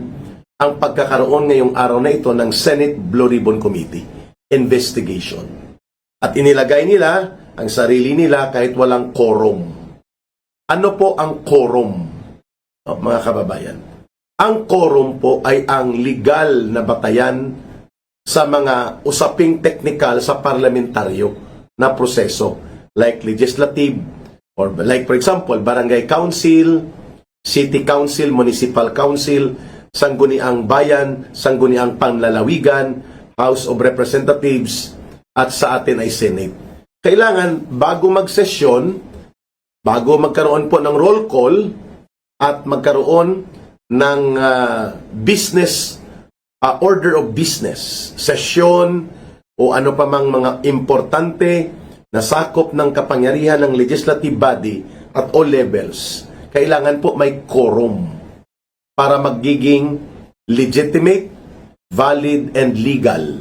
ang pagkakaroon ngayong araw na ito ng Senate Blue Ribbon Committee investigation. At inilagay nila ang sarili nila kahit walang quorum. Ano po ang quorum, mga kababayan? Ang quorum po ay ang legal na batayan sa mga usaping teknikal sa parlamentaryo na proseso like legislative or like for example, barangay council, city council, municipal council, sangguniang bayan, sangguniang panlalawigan, House of Representatives, at sa atin ay Senate. Kailangan bago magsesyon, bago magkaroon po ng roll call at magkaroon ng business, order of business, session o ano pa mang mga importante na sakop ng kapangyarihan ng legislative body at all levels, kailangan po may quorum para magiging legitimate, valid, and legal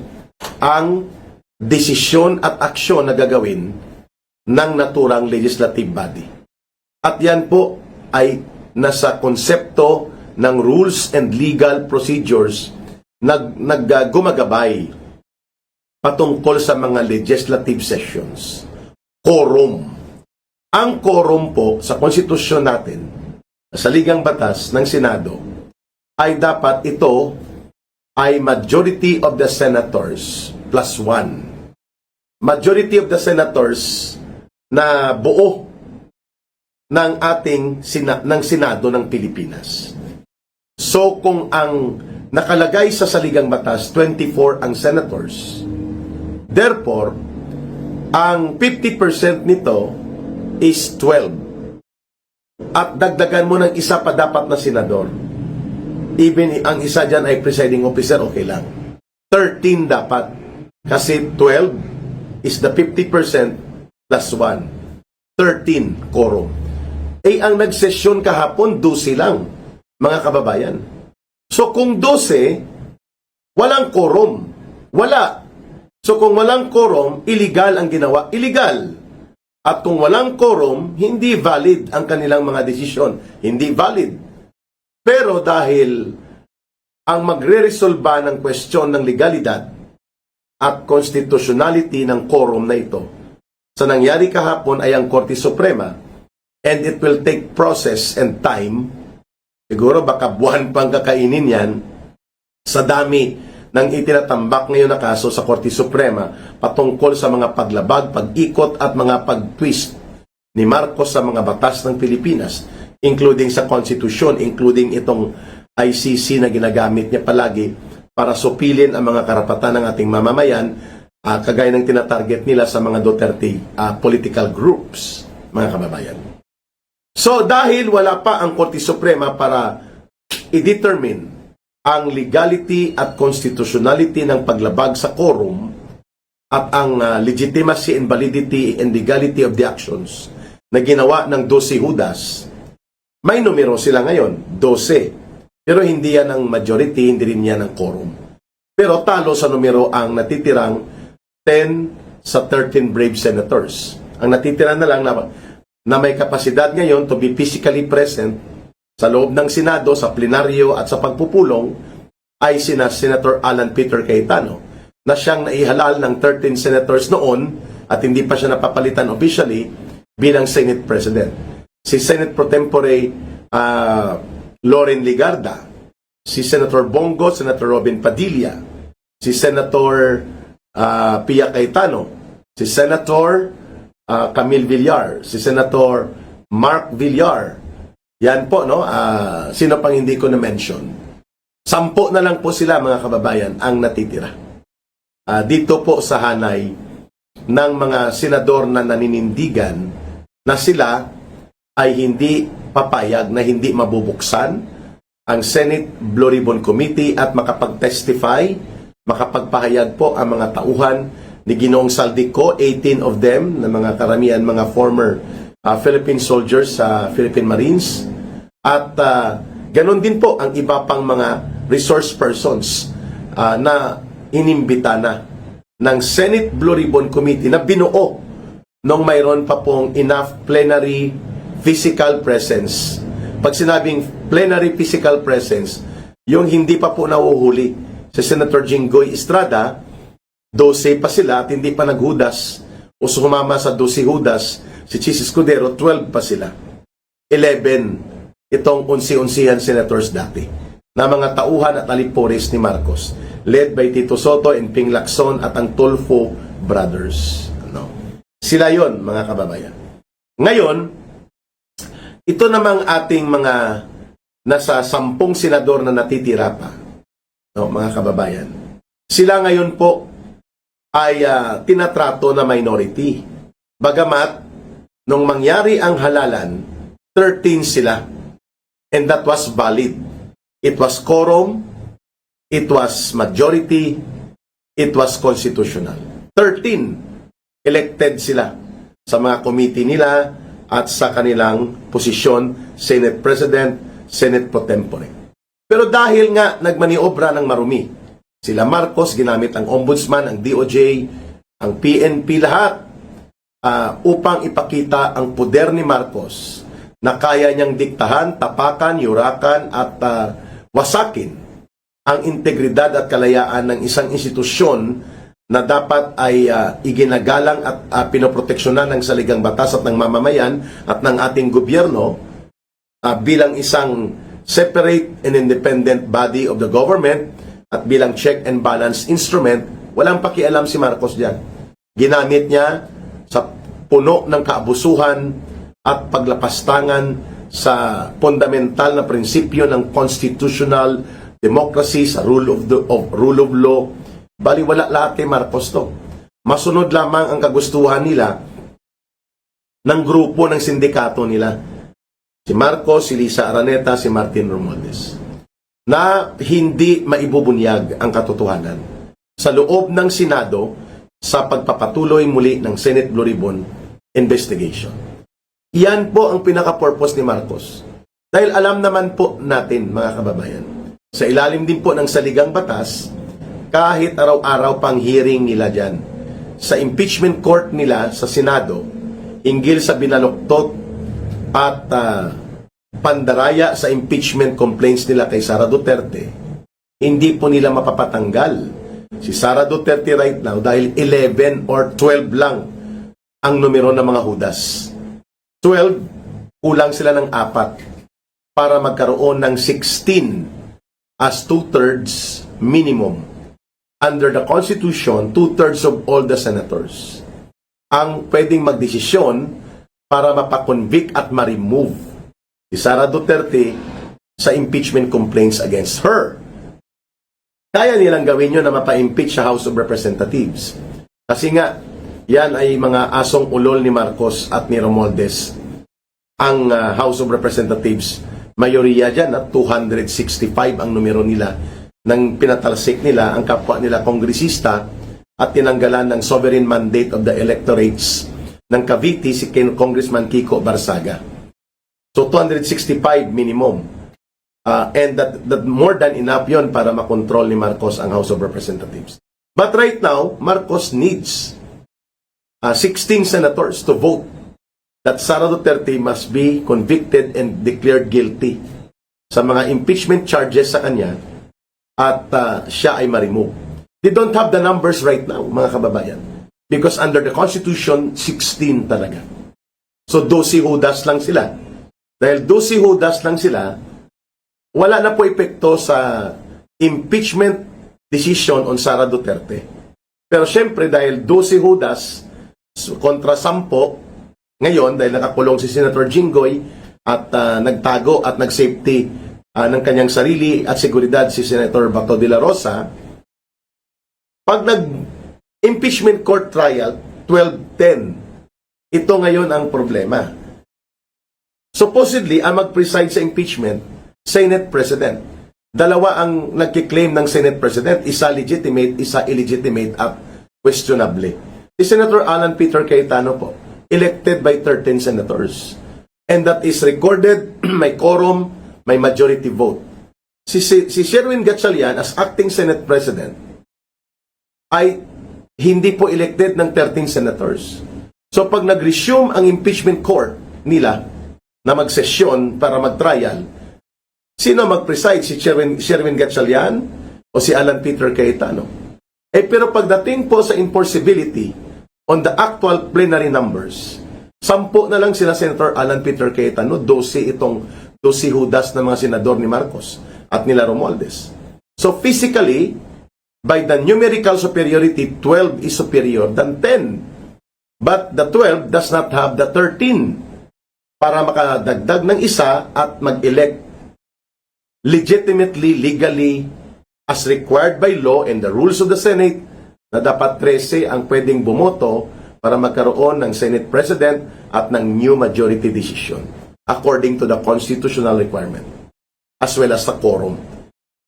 ang desisyon at aksyon na gagawin ng naturang legislative body. At yan po ay nasa konsepto ng rules and legal procedures na gumagabay patungkol sa mga legislative sessions. Quorum. Ang quorum po sa konstitusyon natin, sa Ligang Batas ng Senado, ay dapat ito ay majority of the senators plus 1. Majority of the senators na buo ng ating ng Senado ng Pilipinas. So kung ang nakalagay sa saligang batas 24 ang senators, therefore ang 50% nito is 12. At dagdagan mo ng isa pa dapat na senador. Even ang isa dyan ay presiding officer, okay lang. 13 dapat. Kasi 12 is the 50% plus 1. 13 quorum. Eh, ang nagsesyon kahapon, 12 lang, mga kababayan. So, kung 12, walang quorum. Wala. So, kung walang quorum, illegal ang ginawa. Illegal. At kung walang quorum, hindi valid ang kanilang mga desisyon. Hindi valid. Pero dahil ang magre-resolba ng question ng legalidad at constitutionality ng quorum na ito, sa nangyari kahapon ay ang Korte Suprema, and it will take process and time, siguro baka buwan pang kakainin yan, sa dami ng itinatambak ngayon na kaso sa Korte Suprema patungkol sa mga paglabag, pag-ikot at mga pag-twist ni Marcos sa mga batas ng Pilipinas, including sa Constitution, including itong ICC na ginagamit niya palagi para supilin ang mga karapatan ng ating mamamayan, kagaya ng tinatarget nila sa mga Duterte political groups, mga kababayan. So dahil wala pa ang Korte Suprema para i-determine ang legality at constitutionality ng paglabag sa quorum at ang legitimacy and validity and legality of the actions na ginawa ng 12 Judas, may numero sila ngayon, 12. Pero hindi yan ang majority, hindi rin yan ang quorum. Pero talo sa numero ang natitirang 10 sa 13 brave senators. Ang natitira na lang na may kapasidad ngayon to be physically present sa loob ng Senado, sa plenaryo at sa pagpupulong ay Senator Alan Peter Cayetano, na siyang naihalal ng 13 senators noon at hindi pa siya napapalitan officially bilang Senate President. Si Senate Pro Tempore Loren Ligarda, si Senator Bongo, Senator Robin Padilla, si Senator Pia Cayetano, si Senator Camille Villar, si Senator Mark Villar. Yan po, no? Sino pang hindi ko na-mention? 10 na lang po sila, mga kababayan, ang natitira. Dito po sa hanay ng mga senador na naninindigan na sila ay hindi papayag, na hindi mabubuksan ang Senate Blue Ribbon Committee at makapag-testify, makapagpahayag po ang mga tauhan ni Ginoong Saldico, 18 of them, na mga karamihan, mga former Philippine soldiers sa Philippine Marines, at ganon din po ang iba pang mga resource persons na inimbita na ng Senate Blue Ribbon Committee na binuo nung mayroon pa pong enough plenary physical presence. Pag sinabing plenary physical presence, yung hindi pa po nauhuli si Senator Jinggoy Estrada, 12 pa sila at hindi pa naghudas o sumama sa 12 Judas si Chis Escudero, 12 pa sila. 11 itong unsi-unsihan senators dati na mga tauhan at alipores ni Marcos, led by Tito Soto and Ping Lacson at ang Tulfo brothers. Sila yon, mga kababayan. Ngayon, ito namang ating mga nasa 10 senador na natitira pa, mga kababayan. Sila ngayon po ay tinatrato na minority. Bagamat, nung mangyari ang halalan, 13 sila. And that was valid. It was quorum, it was majority, it was constitutional. 13 elected sila sa mga committee nila at sa kanilang posisyon, Senate President, Senate Pro Tempore. Pero dahil nga nagmaniobra ng marumi, sila Marcos, ginamit ang Ombudsman, ang DOJ, ang PNP, lahat upang ipakita ang poder ni Marcos na kaya niyang diktahan, tapakan, yurakan at wasakin ang integridad at kalayaan ng isang institusyon na dapat ay iginagalang at pinoproteksyonan ng saligang batas at ng mamamayan at ng ating gobyerno bilang isang separate and independent body of the government at bilang check and balance instrument. Walang pakialam si Marcos diyan. Ginamit niya sa puno ng kaabusuhan at paglapastangan sa fundamental na prinsipyo ng constitutional democracy, sa rule of law. Baliwala lahat kay Marcos to. Masunod lamang ang kagustuhan nila ng grupo ng sindikato nila. Si Marcos, si Lisa Araneta, si Martin Romualdez, na hindi maibubunyag ang katotohanan sa loob ng Senado sa pagpapatuloy muli ng Senate Blue Ribbon investigation. Yan po ang pinaka-purpose ni Marcos. Dahil alam naman po natin, mga kababayan, sa ilalim din po ng saligang batas, kahit araw-araw pang hearing nila dyan, sa impeachment court nila sa Senado, hinggil sa binaluktot at pandaraya sa impeachment complaints nila kay Sara Duterte, hindi po nila mapapatanggal si Sara Duterte right now dahil 11 or 12 lang ang numero ng mga hudas. 12, kulang sila ng 4 para magkaroon ng 16 as 2/3 minimum. Under the Constitution, 2/3 of all the senators ang pwedeng magdesisyon para mapakonvict at ma-remove si Sara Duterte sa impeachment complaints against her. Kaya nilang gawin yun na mapa-impeach sa House of Representatives. Kasi nga, yan ay mga asong ulol ni Marcos at ni Romualdez. Ang House of Representatives, mayoriya dyan at 265 ang numero nila nang pinatalsik nila ang kapwa nila kongresista at tinanggalan ng sovereign mandate of the electorates ng Cavite si Congressman Kiko Barsaga. So 265 minimum. And that more than enough yon para makontrol ni Marcos ang House of Representatives. But right now, Marcos needs 16 senators to vote that Sara Duterte must be convicted and declared guilty sa mga impeachment charges sa kanya at siya ay ma-remove. They don't have the numbers right now, mga kababayan. Because under the Constitution, 16 talaga. So, 12 hudas lang sila. Dahil 12 hudas lang sila, wala na po epekto sa impeachment decision on Sara Duterte. Pero syempre, dahil 12 hudas kontra 10, ngayon, dahil nakakulong si Senator Jinggoy at nagtago at nag-safety ng kanyang sarili at seguridad si Senator Bato de la Rosa, pag nag-impeachment court trial, 12-10, ito ngayon ang problema. Supposedly, ang mag-preside sa impeachment, Senate President. Dalawa ang nagkiklaim ng Senate President, isa legitimate, isa illegitimate at questionably. Si Senator Alan Peter Cayetano po, elected by 13 senators. And that is recorded, may quorum, may majority vote. Si Sherwin Gatchalian as acting Senate President ay hindi po elected ng 13 senators. So pag nag-resume ang impeachment court nila na magsesyon para mag-trial, sino mag-preside? Si Sherwin Gatchalian o si Alan Peter Cayetano? Pero pagdating po sa enforceability on the actual plenary numbers, 10 na lang sila Senator Alan Peter Cayetano, 12 itong 12 hudas ng mga senador ni Marcos at nila Romualdez. So physically, by the numerical superiority, 12 is superior than 10. But the 12 does not have the 13 para makadagdag ng isa at mag-elect legitimately, legally, as required by law and the rules of the Senate, na dapat 13 ang pwedeng bumoto para magkaroon ng Senate President at ng new majority decision according to the constitutional requirement as well as the quorum.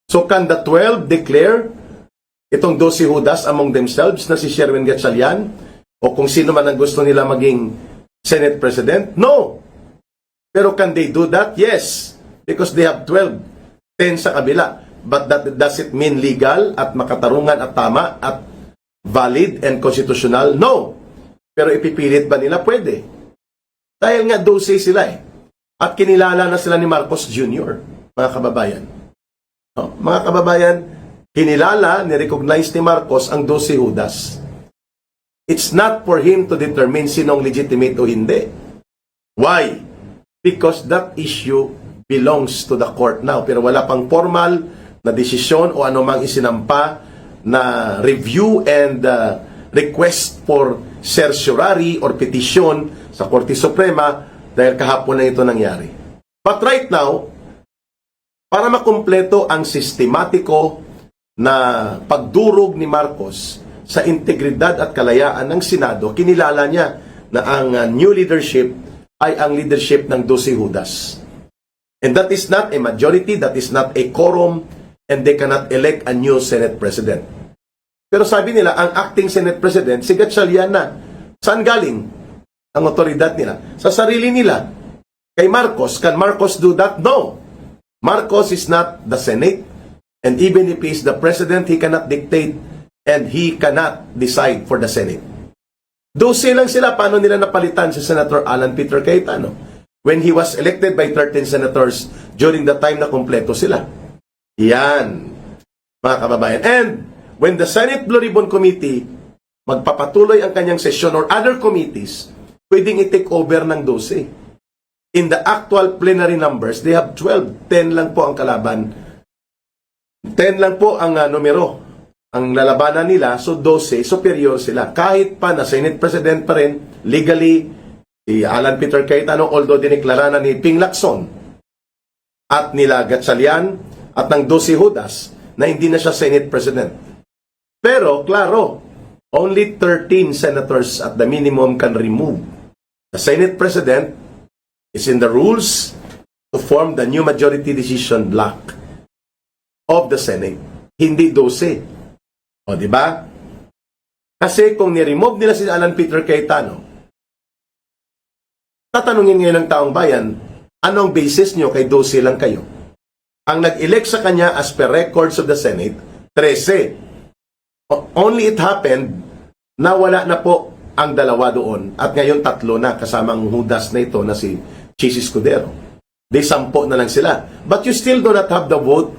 So can the 12 declare itong 12 hudas among themselves na si Sherwin Gatchalian o kung sino man ang gusto nila maging Senate President? No! Pero can they do that? Yes! Because they have 12, 10 sa kabila. But does it mean legal at makatarungan at tama at valid and constitutional? No! Pero ipipilit ba nila? Pwede. Dahil nga 12 sila eh. At kinilala na sila ni Marcos Jr., mga kababayan. Mga kababayan, kinilala, ni-recognize ni Marcos ang 12 hudas. It's not for him to determine sinong legitimate o hindi. Why? Because that issue belongs to the court now. Pero wala pang formal na desisyon o anumang isinampa na review and request for certiorari or petisyon sa Korte Suprema dahil kahapon na ito nangyari. But right now, para makumpleto ang sistematiko na pagdurog ni Marcos sa integridad at kalayaan ng Senado, kinilala niya na ang new leadership ay ang leadership ng 12 Judas. And that is not a majority, that is not a quorum, and they cannot elect a new Senate President. Pero sabi nila, ang acting Senate President, si Gatchalian na. Saan galing ang otoridad nila? Sa sarili nila. Kay Marcos, can Marcos do that? No. Marcos is not the Senate, and even if he is the President, he cannot dictate and he cannot decide for the Senate. 12 lang sila, paano nila napalitan si Senator Alan Peter Cayetano when he was elected by 13 senators during the time na kumpleto sila. Yan, mga kababayan. And when the Senate Blue Ribbon Committee magpapatuloy ang kanyang session or other committees, pwedeng i-take over ng 12. In the actual plenary numbers, they have 12. 10 lang po ang kalaban. 10 lang po ang numero. Ang lalabanan nila, so 12, superior sila. Kahit pa na Senate President pa rin, legally, si Alan Peter Cayetano, although dineklara na ni Ping Lacson at nila Gatchalian at ng 12 Judas na hindi na siya Senate President. Pero, klaro, only 13 senators at the minimum can remove. The Senate President is in the rules to form the new majority decision block of the Senate. Hindi 12. O, di ba? Kasi kung ni-remove nila si Alan Peter Cayetano, tatanungin ngayon ng taong bayan, anong basis nyo kay 12 lang kayo? Ang nag-elect sa kanya as per records of the Senate, 13. Only it happened na wala na po ang dalawa doon at ngayon 3 na kasamang Judas na ito na si Chis Escudero. They 10 na lang sila. But you still do not have the vote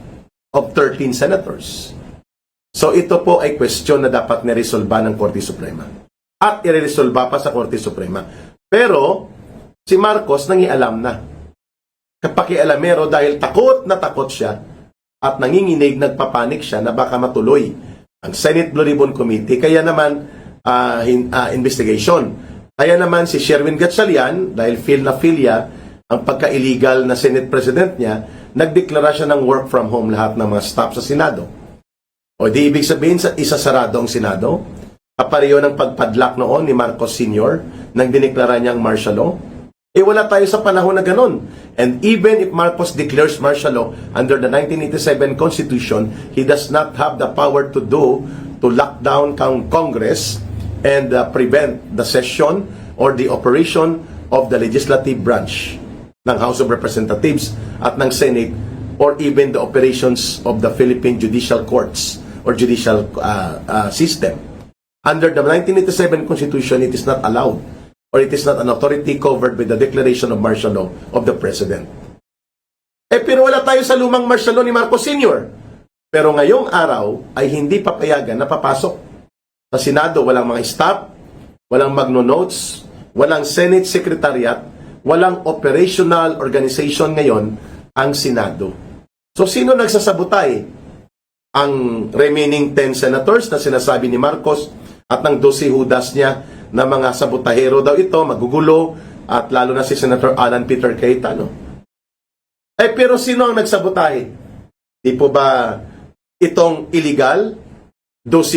of 13 senators. So ito po ay question na dapat niresolba ng Korte Suprema. At ireresolba pa sa Korte Suprema. Pero si Marcos nangialam na. Kapakialamero dahil takot na takot siya at nanginginig, nagpapanik siya na baka matuloy ang Senate Blue Ribbon Committee. Kaya naman investigation. Kaya naman si Sherwin Gatchalian, dahil feel na filya ang pagka-illegal na Senate President niya, nagdeklara siya ng work from home lahat ng mga staff sa Senado. O di ibig sabihin, isasarado ang Senado? Kapareho ng pagpadlock noon ni Marcos Sr. nang dineklara niyang martial law? Wala tayo sa panahon na ganun. And even if Marcos declares martial law under the 1987 Constitution, he does not have the power to lock down Congress and prevent the session or the operation of the legislative branch ng House of Representatives at ng Senate, or even the operations of the Philippine judicial courts or judicial system. Under the 1987 Constitution, it is not allowed, or it is not an authority covered by the declaration of martial law of the President. Pero wala tayo sa lumang martial law ni Marcos Sr. Pero ngayong araw ay hindi papayagan na papasok sa Senado. Walang mga staff, walang magno-notes, walang Senate Secretariat, walang operational organization ngayon ang Senado. So sino nagsasabotay? Ang remaining 10 senators na sinasabi ni Marcos at ng 12 Judas niya na mga sabotahero daw ito, magugulo, at lalo na si Senator Alan Peter Cayetano. Pero sino ang nagsabotahe? Di po ba itong illegal? 12